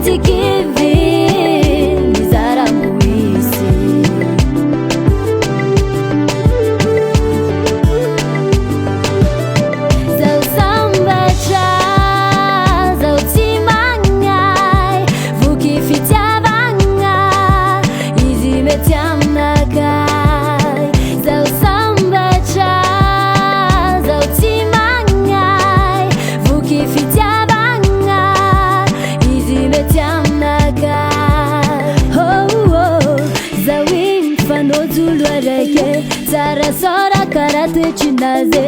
tikivi nizara muisi zau sambacha zau timangai vuki fitiavanga izimetiamnakai zau sambacha zau timangai vuki fitiavanga zawimfanozulwareke zarasora karate chinaze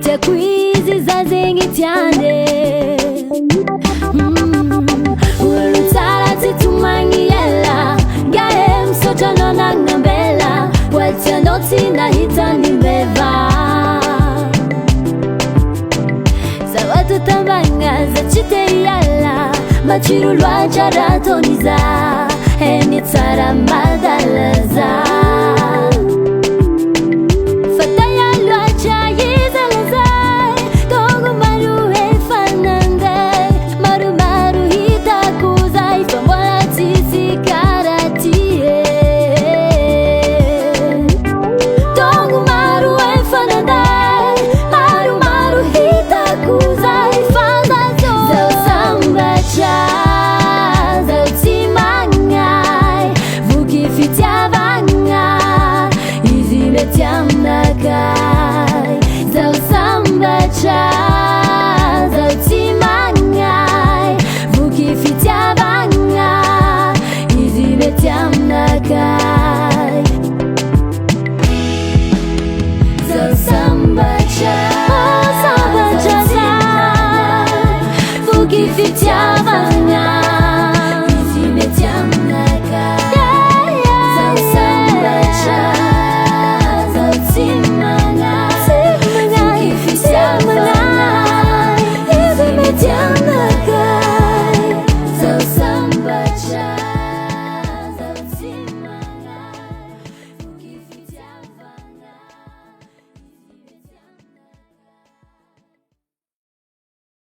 tekwizi zazengitiane ulutala titumangiela gaem sotanonangambela watanoti na hitanimeva zawatutambanga zachiteyala machiru lwacharatoniza enitsara madalaza fataya lwachayizalaza tongo maru efanande maru maru hitakuzai fambola tisikaratie tongo maru efanande maru maru hitakuzai fandazo zau sambacha tiamnakai zau sambacha zau timangai vuki fitiavanga izimetiamnakai zau sambacha vuki fitiavanga